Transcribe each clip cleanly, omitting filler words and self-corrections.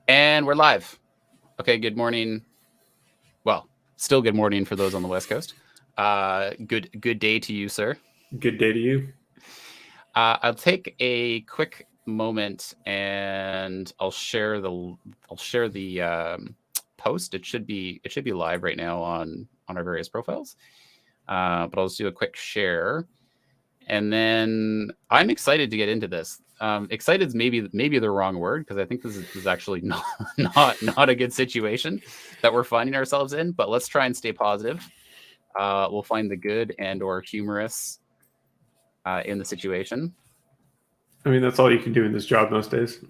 And we're live. Okay, good morning. Well, still good morning for those on the West Coast. Good day to you, sir. Good day to you. I'll take a quick moment and I'll share the post. It should be live right now on our various profiles. But I'll just do a quick share, and then I'm excited to get into this. Excited is maybe the wrong word, because I think this is actually not a good situation that we're finding ourselves in. But let's try and stay positive. We'll find the good and or humorous in the situation. I mean, that's all you can do in this job most days.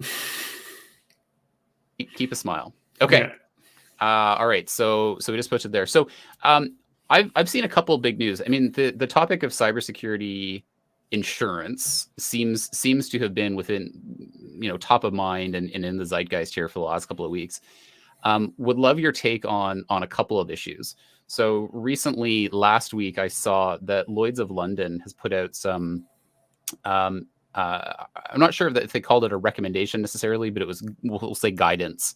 Keep a smile. Okay. Yeah. All right. So we just posted there. So I've seen a couple of big news. I mean, the topic of cybersecurity insurance seems to have been within, top of mind and in the zeitgeist here for the last couple of weeks. Would love your take on a couple of issues. So recently, last week, I saw that Lloyd's of London has put out some. I'm not sure if they called it a recommendation necessarily, but it was, we'll say, guidance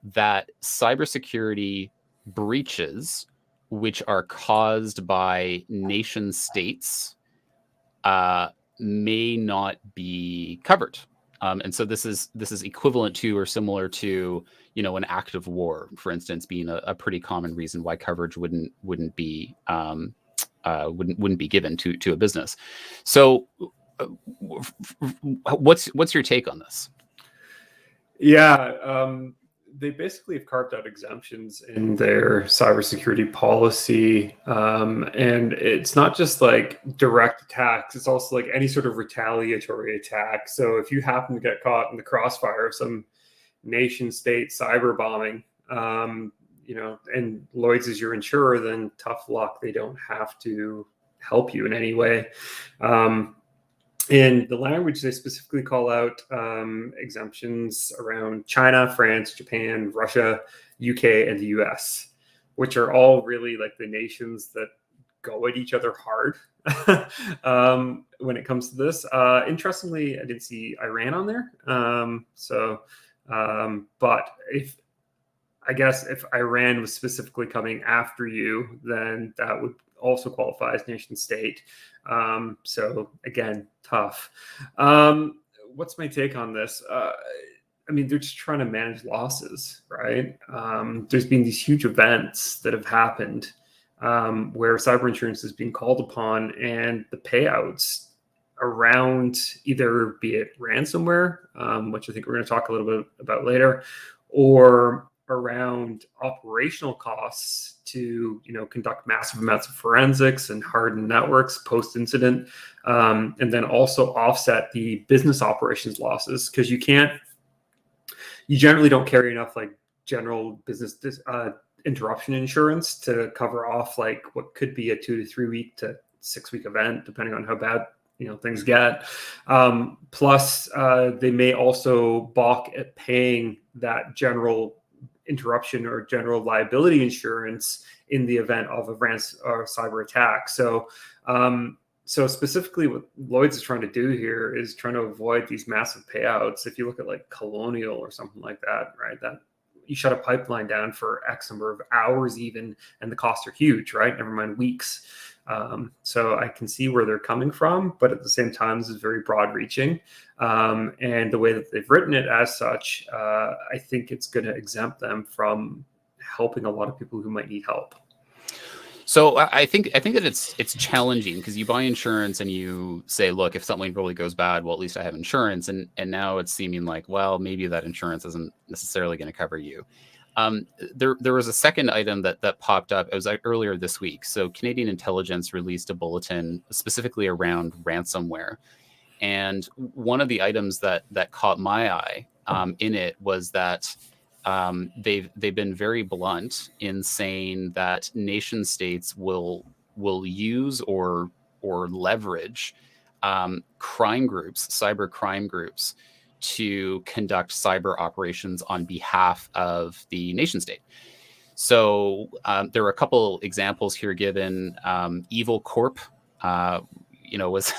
that cybersecurity breaches, which are caused by nation states, may not be covered. And so this is equivalent to or similar to, an act of war, for instance, being a pretty common reason why coverage wouldn't be given to a business. So, what's your take on this? Yeah. They basically have carved out exemptions in their cybersecurity policy. And it's not just like direct attacks, it's also like any sort of retaliatory attack. So if you happen to get caught in the crossfire of some nation state cyber bombing, and Lloyd's is your insurer, then tough luck. They don't have to help you in any way. In the language, they specifically call out exemptions around China, France, Japan, Russia, UK, and the US, which are all really like the nations that go at each other hard when it comes to this. Interestingly, I didn't see Iran on there. But if Iran was specifically coming after you, then that would also qualify as nation state. So again, tough. What's my take on this? I mean, they're just trying to manage losses, right? There's been these huge events that have happened where cyber insurance is being called upon, and the payouts around either be it ransomware, which I think we're going to talk a little bit about later, or around operational costs to conduct massive amounts of forensics and harden networks post incident, and then also offset the business operations losses, because you generally don't carry enough like general business interruption insurance to cover off like what could be a 2 to 3 week to 6 week event, depending on how bad things get. Plus, they may also balk at paying that general interruption or general liability insurance in the event of a ransom or cyber attack. So specifically what Lloyd's is trying to do here is trying to avoid these massive payouts. If you look at like Colonial or something like that, right, that you shut a pipeline down for X number of hours even, and the costs are huge, right? Never mind weeks. So I can see where they're coming from, but at the same time, this is very broad reaching. And the way that they've written it as such, I think it's going to exempt them from helping a lot of people who might need help. So I think that it's challenging, because you buy insurance and you say, look, if something really goes bad, well, at least I have insurance. And now it's seeming like, well, maybe that insurance isn't necessarily going to cover you. There was a second item that popped up. It was earlier this week. So Canadian Intelligence released a bulletin specifically around ransomware. And one of the items that caught my eye in it was that they've been very blunt in saying that nation states will use or leverage crime groups, cyber crime groups, to conduct cyber operations on behalf of the nation state. So there were a couple examples here given. Evil Corp, was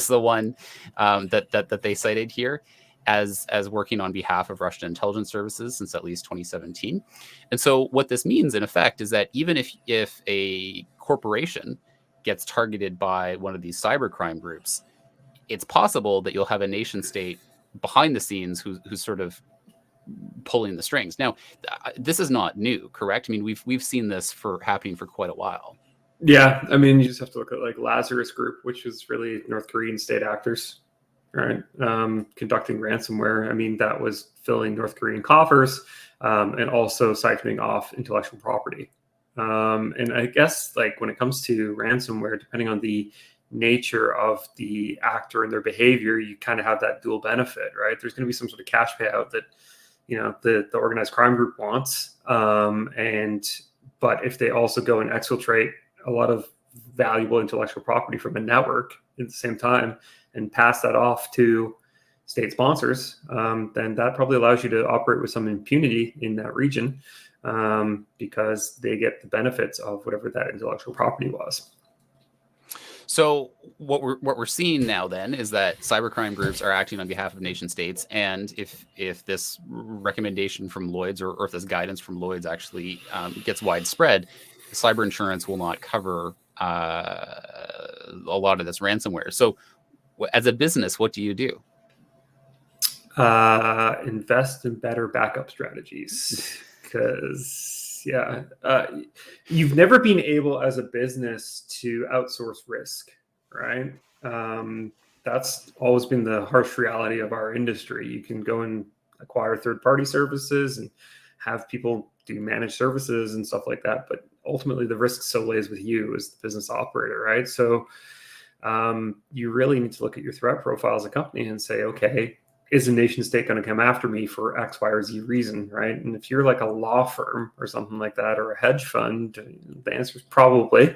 the one that they cited here. as working on behalf of Russian intelligence services since at least 2017. And so what this means in effect is that even if a corporation gets targeted by one of these cybercrime groups, it's possible that you'll have a nation state behind the scenes who's sort of pulling the strings. Now, this is not new, correct? I mean, we've seen this happening for quite a while. Yeah, I mean, you just have to look at like Lazarus Group, which is really North Korean state actors, right? Conducting ransomware. I mean, that was filling North Korean coffers and also siphoning off intellectual property. And I guess like when it comes to ransomware, depending on the nature of the actor and their behavior, you kind of have that dual benefit, right? There's going to be some sort of cash payout that, you know, the organized crime group wants. But if they also go and exfiltrate a lot of valuable intellectual property from a network at the same time and pass that off to state sponsors, then that probably allows you to operate with some impunity in that region because they get the benefits of whatever that intellectual property was. So what we're seeing now then is that cybercrime groups are acting on behalf of nation states, and if this recommendation from Lloyd's or if this guidance from Lloyd's actually gets widespread, cyber insurance will not cover a lot of this ransomware. So as a business, what do you do? Invest in better backup strategies because you've never been able as a business to outsource risk, right? That's always been the harsh reality of our industry. You can go and acquire third-party services and have people do managed services and stuff like that, but ultimately the risk still lays with you as the business operator, right? So you really need to look at your threat profile as a company and say, okay, is a nation state going to come after me for X, Y, or Z reason, right? And if you're like a law firm or something like that, or a hedge fund, the answer is probably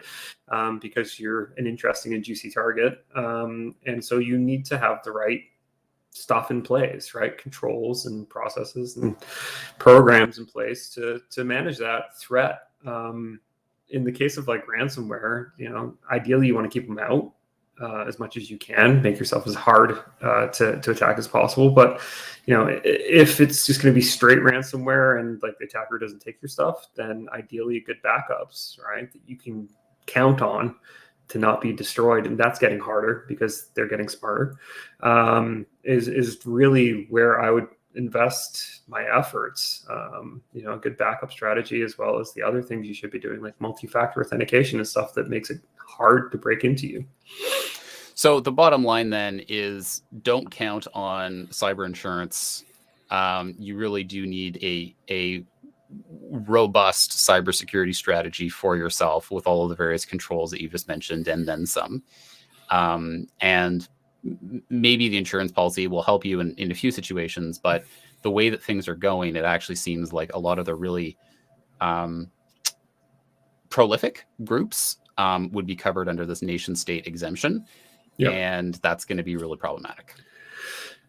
because you're an interesting and juicy target. And so you need to have the right stuff in place, right? Controls and processes and programs in place to manage that threat. In the case of like ransomware, you know, ideally you want to keep them out as much as you can, make yourself as hard to attack as possible. But, you know, if it's just going to be straight ransomware and like the attacker doesn't take your stuff, then ideally good backups, right, that you can count on to not be destroyed. And that's getting harder because they're getting smarter, is really where I would invest my efforts. You know, a good backup strategy, as well as the other things you should be doing, like multi-factor authentication and stuff that makes it hard to break into you. So the bottom line then is don't count on cyber insurance. You really do need a robust cybersecurity strategy for yourself with all of the various controls that you just mentioned and then some. And maybe the insurance policy will help you in a few situations, but the way that things are going, it actually seems like a lot of the really prolific groups would be covered under this nation state exemption. Yep. And that's going to be really problematic.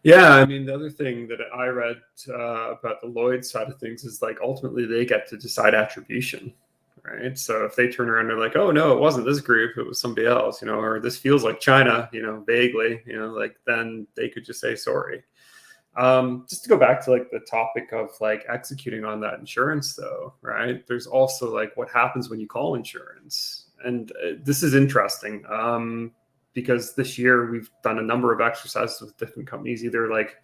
Yeah, I mean, the other thing that I read about the Lloyd's side of things is like ultimately they get to decide attribution, right? So if they turn around and they're like, oh, no, it wasn't this group, it was somebody else, you know, or this feels like China, you know, vaguely, you know, like then they could just say sorry. Just to go back to like the topic of like executing on that insurance though, right? There's also like what happens when you call insurance. And this is interesting. Because this year we've done a number of exercises with different companies, either like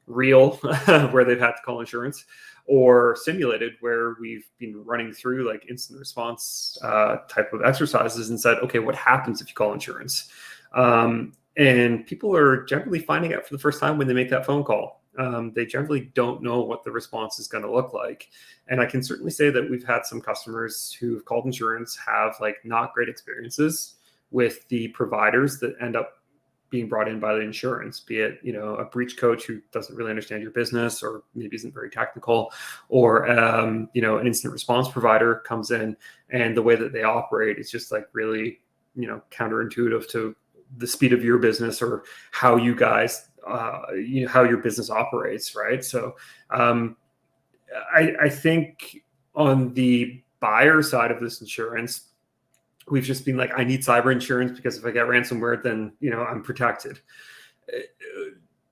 real where they've had to call insurance, or simulated where we've been running through like instant response type of exercises and said, okay, what happens if you call insurance? And people are generally finding out for the first time when they make that phone call. They generally don't know what the response is going to look like. And I can certainly say that we've had some customers who've called insurance have like not great experiences with the providers that end up being brought in by the insurance, be it, you know, a breach coach who doesn't really understand your business or maybe isn't very technical, or, you know, an instant response provider comes in and the way that they operate is just like really, you know, counterintuitive to the speed of your business or how you guys, you know, how your business operates. Right. So I think on the buyer side of this insurance, we've just been like, I need cyber insurance because if I get ransomware, then, you know, I'm protected.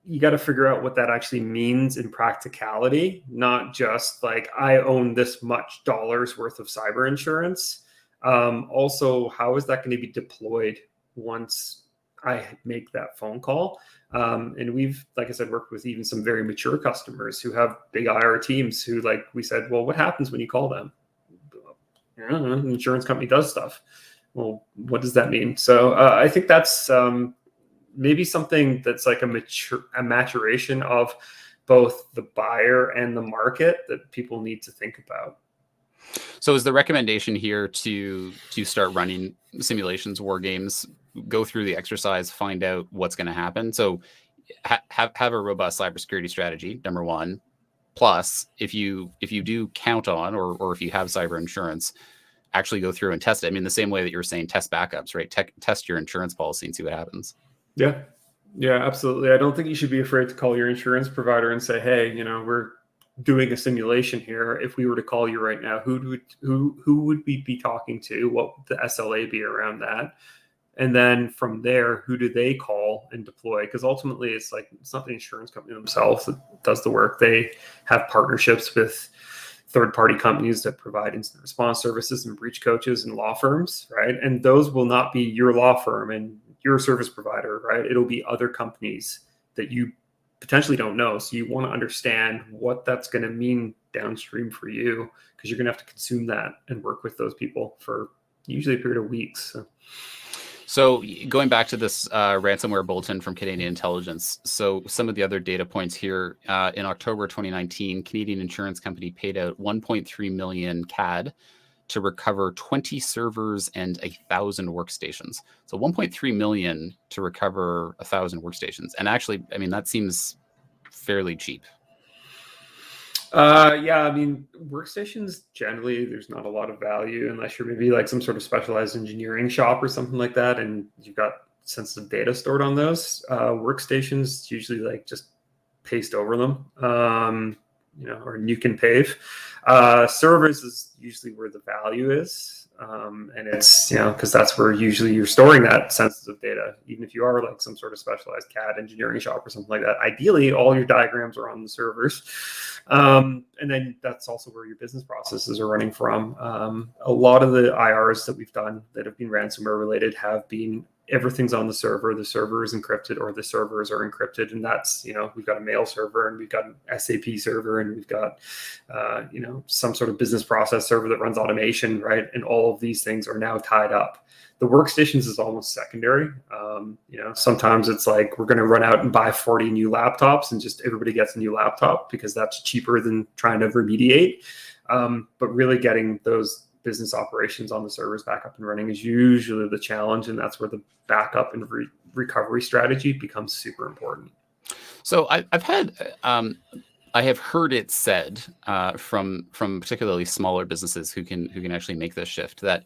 you got to figure out what that actually means in practicality, not just like I own this much dollars worth of cyber insurance. Also, how is that going to be deployed once I make that phone call? And we've, like I said, worked with even some very mature customers who have big IR teams who, like we said, well, what happens when you call them? I don't know, an insurance company does stuff. Well, what does that mean? So I think that's maybe something that's like a maturation of both the buyer and the market that people need to think about. So is the recommendation here to start running simulations, war games, go through the exercise, find out what's going to happen? So have a robust cybersecurity strategy, number one. Plus, if you do count on or if you have cyber insurance, actually go through and test it. I mean, the same way that you were saying, test backups, right? Test your insurance policy and see what happens. Yeah. Yeah, absolutely. I don't think you should be afraid to call your insurance provider and say, hey, we're doing a simulation here. If we were to call you right now, who would we be talking to? What would the SLA be around that? And then from there, who do they call and deploy? Because ultimately, it's not the insurance company themselves that does the work. They have partnerships with third-party companies that provide incident response services and breach coaches and law firms, right? And those will not be your law firm and your service provider, right? It'll be other companies that you potentially don't know. So you want to understand what that's going to mean downstream for you, because you're going to have to consume that and work with those people for usually a period of weeks. So going back to this ransomware bulletin from Canadian Intelligence, so some of the other data points here, in October 2019, Canadian insurance company paid out 1.3 million CAD to recover 20 servers and 1,000 workstations. So 1.3 million to recover 1,000 workstations. And actually, I mean, that seems fairly cheap. Yeah, I mean, workstations generally, there's not a lot of value unless you're maybe like some sort of specialized engineering shop or something like that, and you've got sensitive data stored on those. Workstations usually like just paste over them, or you can pave. Servers is usually where the value is. And it's, because that's where usually you're storing that sensitive data, even if you are like some sort of specialized CAD engineering shop or something like that. Ideally, all your diagrams are on the servers. And then that's also where your business processes are running from. A lot of the IRs that we've done that have been ransomware related have been everything's on the server is encrypted or the servers are encrypted. And that's, we've got a mail server and we've got an SAP server and we've got, some sort of business process server that runs automation, right? And all of these things are now tied up. The workstations is almost secondary. Sometimes it's like we're going to run out and buy 40 new laptops and just everybody gets a new laptop because that's cheaper than trying to remediate. But really getting those business operations on the servers back up and running is usually the challenge, and that's where the backup and recovery strategy becomes super important. So I have heard it said from particularly smaller businesses who can actually make this shift that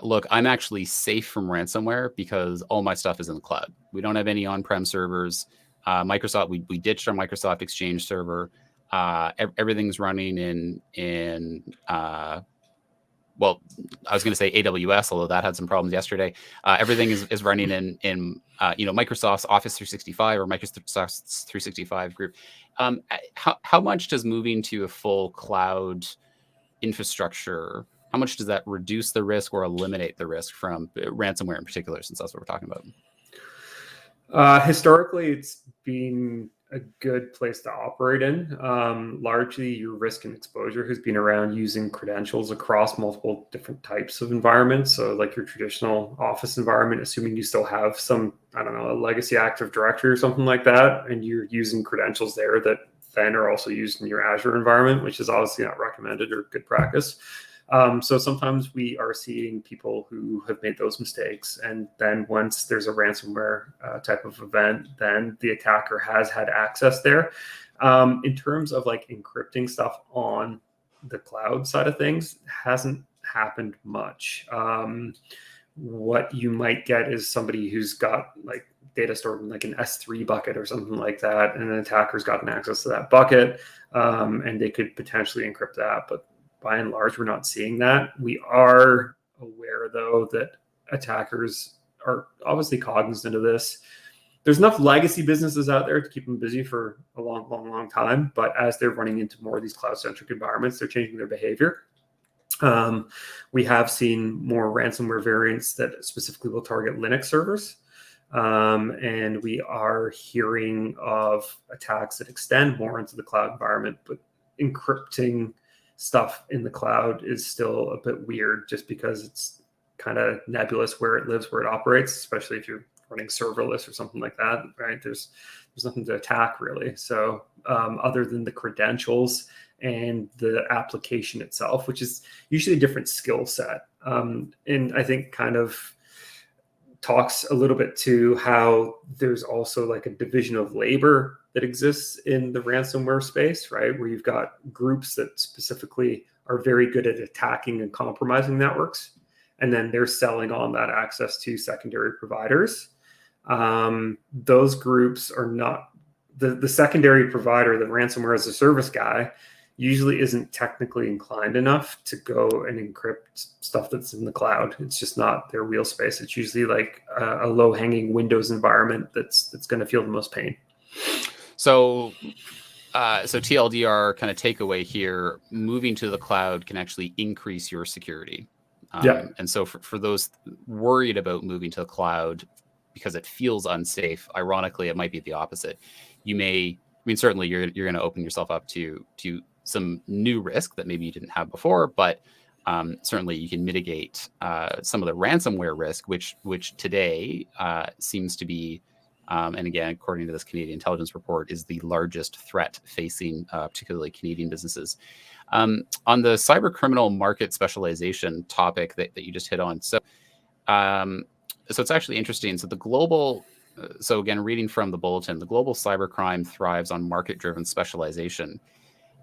look, I'm actually safe from ransomware because all my stuff is in the cloud. We don't have any on-prem servers. Microsoft, we ditched our Microsoft Exchange server. Everything's running in well, I was going to say AWS, although that had some problems yesterday. Everything is running in Microsoft's Office 365 or Microsoft's 365 group. How much does moving to a full cloud infrastructure, how much does that reduce the risk or eliminate the risk from ransomware in particular, since that's what we're talking about? Historically, it's been a good place to operate in. Largely, your risk and exposure has been around using credentials across multiple different types of environments. So like your traditional office environment, assuming you still have some, a legacy Active Directory or something like that, and you're using credentials there that then are also used in your Azure environment, which is obviously not recommended or good practice. So sometimes we are seeing people who have made those mistakes. And then once there's a ransomware type of event, then the attacker has had access there. In terms of like encrypting stuff on the cloud side of things, hasn't happened much. What you might get is somebody who's got like data stored in like an S3 bucket or something like that, and an attacker's gotten access to that bucket, and they could potentially encrypt that. But by and large, we're not seeing that. We are aware, though, that attackers are obviously cognizant of this. there's enough legacy businesses out there to keep them busy for a long time. But as they're running into more of these cloud-centric environments, they're changing their behavior. We have seen more ransomware variants that specifically will target Linux servers. And we are hearing of attacks that extend more into the cloud environment, but encrypting stuff in the cloud is still a bit weird just because it's kind of nebulous where it lives, where it operates, especially if you're running serverless or something like that, right? There's nothing to attack really. So other than the credentials and the application itself, which is usually a different skill set. And I think kind of talks a little bit to how there's also like a division of labor that exists in the ransomware space, right? Where you've got groups that specifically are very good at attacking and compromising networks. And then they're selling on that access to secondary providers. Those groups are not, the secondary provider, the ransomware as a service guy, usually isn't technically inclined enough to go and encrypt stuff that's in the cloud. It's just not their wheel space. It's usually like a low-hanging Windows environment that's going to feel the most pain. So TLDR kind of takeaway here, moving to the cloud can actually increase your security. And so for those worried about moving to the cloud because it feels unsafe, ironically, it might be the opposite. Certainly you're going to open yourself up to some new risk that maybe you didn't have before, but certainly you can mitigate some of the ransomware risk, which today seems to be, and again, according to this Canadian intelligence report, is the largest threat facing particularly Canadian businesses. On the cyber criminal market specialization topic that you just hit on, so it's actually interesting. So the global, so again, reading from the bulletin, the global cybercrime thrives on market-driven specialization.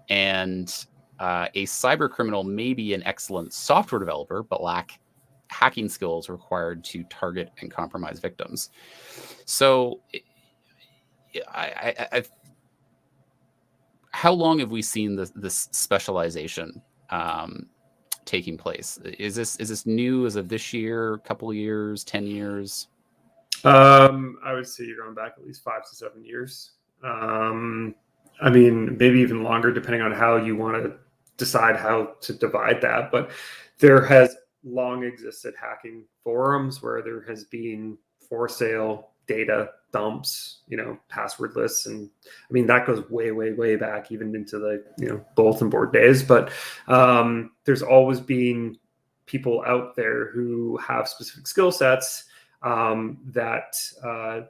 And a cyber criminal may be an excellent software developer, but lack hacking skills required to target and compromise victims. So how long have we seen this specialization taking place? Is this new as of this year, a couple of years, 10 years? I would say you're going back at least 5 to 7 years. I mean, maybe even longer, depending on how you want to decide how to divide that. But there has long existed hacking forums where there has been for sale data dumps, password lists. And I mean, that goes way, way, way back, even into the, bulletin board days. But there's always been people out there who have specific skill sets that,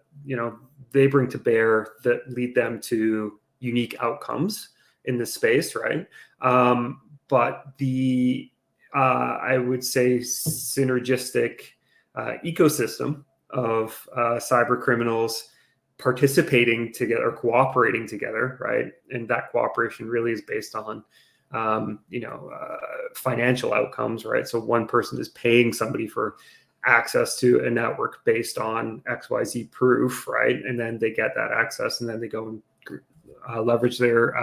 they bring to bear that lead them to unique outcomes in this space, right? But the I would say synergistic ecosystem of cyber criminals participating together or cooperating together, right? And that cooperation really is based on financial outcomes, right? So one person is paying somebody for access to a network based on XYZ proof, right? And then they get that access, and then they go and leverage their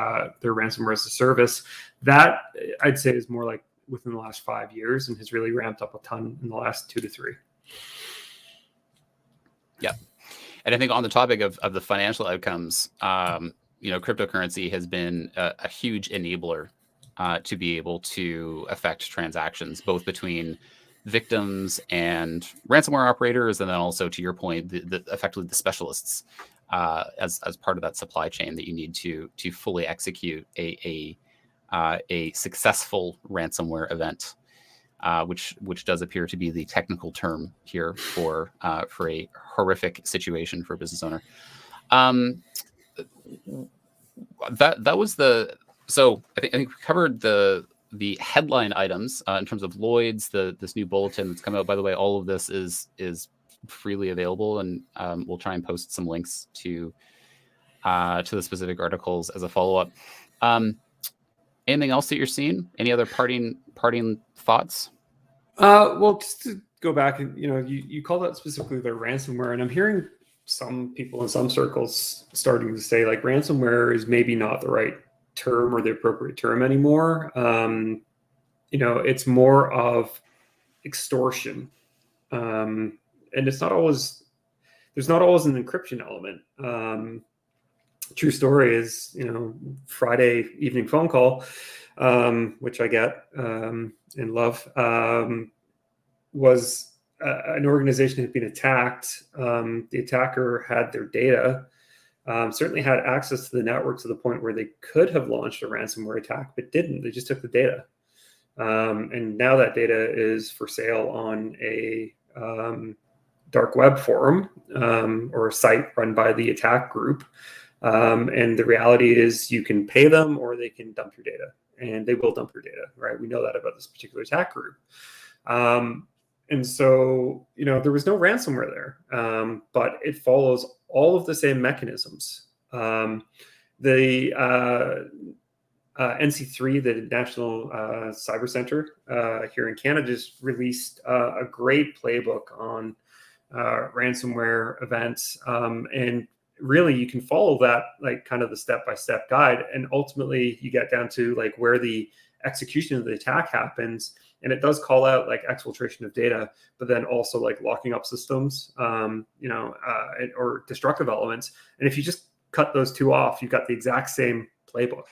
ransomware as a service. That I'd say is more like within the last 5 years and has really ramped up a ton in the last 2 to 3. Yeah. And I think on the topic of the financial outcomes, cryptocurrency has been a huge enabler to be able to affect transactions, both between victims and ransomware operators, and then also, to your point, effectively the specialists as part of that supply chain that you need to fully execute a successful ransomware event, which does appear to be the technical term here for a horrific situation for a business owner. That was so I think we covered the headline items in terms of Lloyd's, this new bulletin that's come out. By the way, all of this is freely available, and we'll try and post some links to the specific articles as a follow-up. Anything else that you're seeing? Any other parting thoughts? Well, just to go back, and you call that specifically the ransomware, and I'm hearing some people in some circles starting to say like ransomware is maybe not the right term or the appropriate term anymore. It's more of extortion, and it's not always there's not always an encryption element. True story is, Friday evening phone call, which I get and love, was an organization had been attacked. The attacker had their data, certainly had access to the network to the point where they could have launched a ransomware attack, but didn't. They just took the data. And now that data is for sale on a dark web forum or a site run by the attack group. And the reality is you can pay them or they can dump your data, and they will dump your data, right? We know that about this particular attack group. And so, there was no ransomware there, but it follows all of the same mechanisms. The NC3, the National Cyber Center here in Canada, just released a great playbook on ransomware events. And really, you can follow that, like kind of the step-by-step guide. And ultimately, you get down to like where the execution of the attack happens. And it does call out like exfiltration of data, but then also like locking up systems, or destructive elements. And if you just cut those two off, you've got the exact same playbook,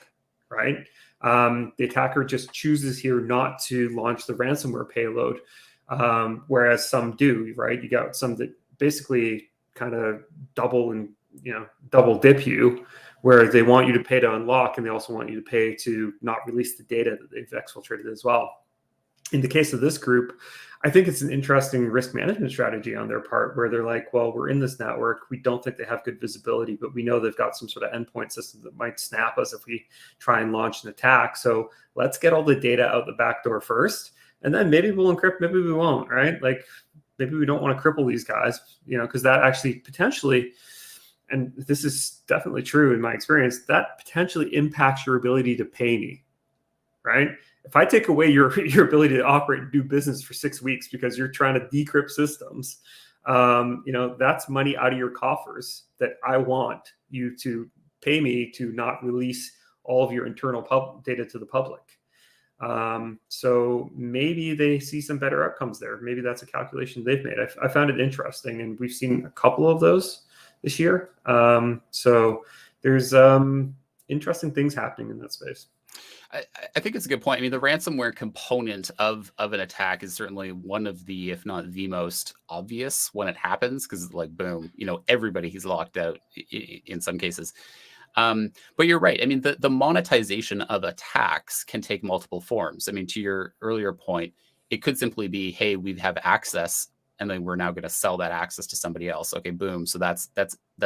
right? The attacker just chooses here not to launch the ransomware payload, whereas some do, right? You got some that basically kind of double dip you, where they want you to pay to unlock, and they also want you to pay to not release the data that they've exfiltrated as well. In the case of this group, I think it's an interesting risk management strategy on their part, where they're like, well, we're in this network. We don't think they have good visibility, but we know they've got some sort of endpoint system that might snap us if we try and launch an attack. So let's get all the data out the back door first, and then maybe we'll encrypt, maybe we won't, right? Like maybe we don't want to cripple these guys, because that actually potentially, and this is definitely true in my experience, that potentially impacts your ability to pay me, right? If I take away your ability to operate and do business for 6 weeks because you're trying to decrypt systems, that's money out of your coffers that I want you to pay me to not release all of your internal data to the public. So maybe they see some better outcomes there. Maybe that's a calculation they've made. I found it interesting, and we've seen a couple of those this year. So there's interesting things happening in that space. I think it's a good point. I mean, the ransomware component of an attack is certainly one of the, if not the most obvious when it happens, because like, boom, everybody is locked out in some cases. But you're right. I mean, the monetization of attacks can take multiple forms. I mean, to your earlier point, it could simply be, hey, we have access, and then we're now going to sell that access to somebody else. Okay, boom. So that's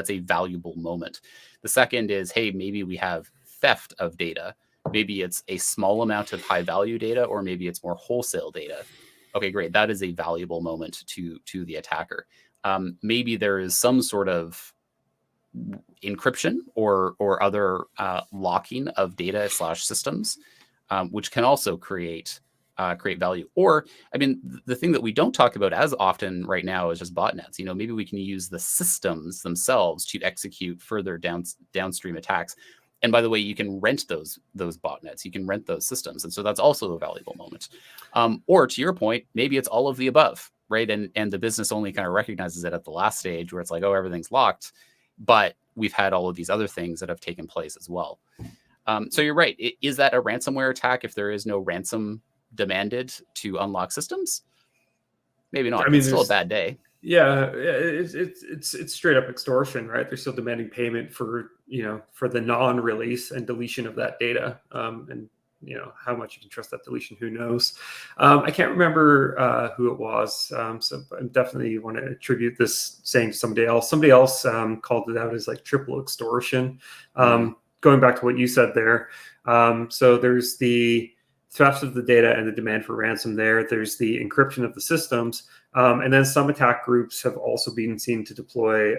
a valuable moment. The second is, hey, maybe we have theft of data. Maybe it's a small amount of high value data, or maybe it's more wholesale data. Okay, great. That is a valuable moment to the attacker. Maybe there is some sort of encryption or other locking of data / systems, which can also create value. Or, I mean, the thing that we don't talk about as often right now is just botnets. Maybe we can use the systems themselves to execute further downstream attacks. And by the way, you can rent those botnets. You can rent those systems. And so that's also a valuable moment. Or to your point, maybe it's all of the above, right? And the business only kind of recognizes it at the last stage where it's like, oh, everything's locked. But we've had all of these other things that have taken place as well. So you're right. Is that a ransomware attack if there is no ransom demanded to unlock systems? Maybe not. I mean, it's still a bad day. Yeah, it's straight up extortion, right? They're still demanding payment for the non-release and deletion of that data, and how much you can trust that deletion, who knows? I can't remember who it was, so I definitely want to attribute this saying to somebody else. Somebody else called it out as like triple extortion. Going back to what you said there, so there's the theft of the data and the demand for ransom there. There's the encryption of the systems. And then some attack groups have also been seen to deploy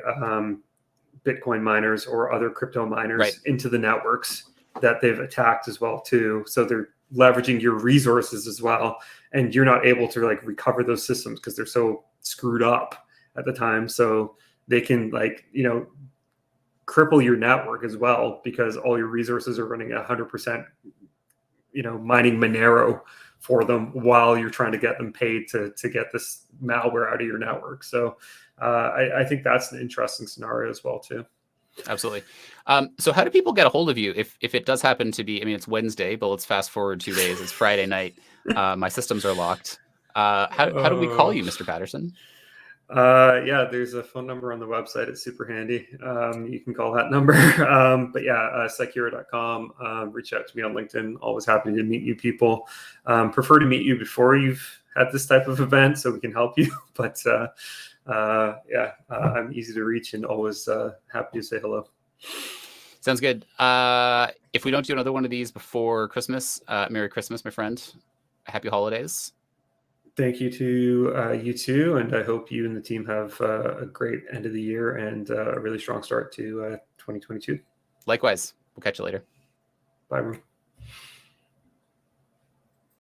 Bitcoin miners or other crypto miners into the networks that they've attacked as well too. So they're leveraging your resources as well, and you're not able to like recover those systems because they're so screwed up at the time. So they can cripple your network as well because all your resources are running at 100%, mining Monero for them while you're trying to get them paid to get this malware out of your network. So I think that's an interesting scenario as well too. Absolutely. So how do people get a hold of you if it does happen to be, I mean, it's Wednesday, but let's fast forward 2 days. It's Friday night. My systems are locked. How do we call you, Mr. Paterson? Yeah, there's a phone number on the website. It's super handy. You can call that number. But yeah, Cycura.com. Reach out to me on LinkedIn. Always happy to meet new people. Prefer to meet you before you've had this type of event so we can help you. But yeah, I'm easy to reach and always happy to say hello. Sounds good. If we don't do another one of these before Christmas, Merry Christmas, my friend. Happy holidays. Thank you to you too, and I hope you and the team have a great end of the year and a really strong start to 2022. Likewise. We'll catch you later. Bye, everyone.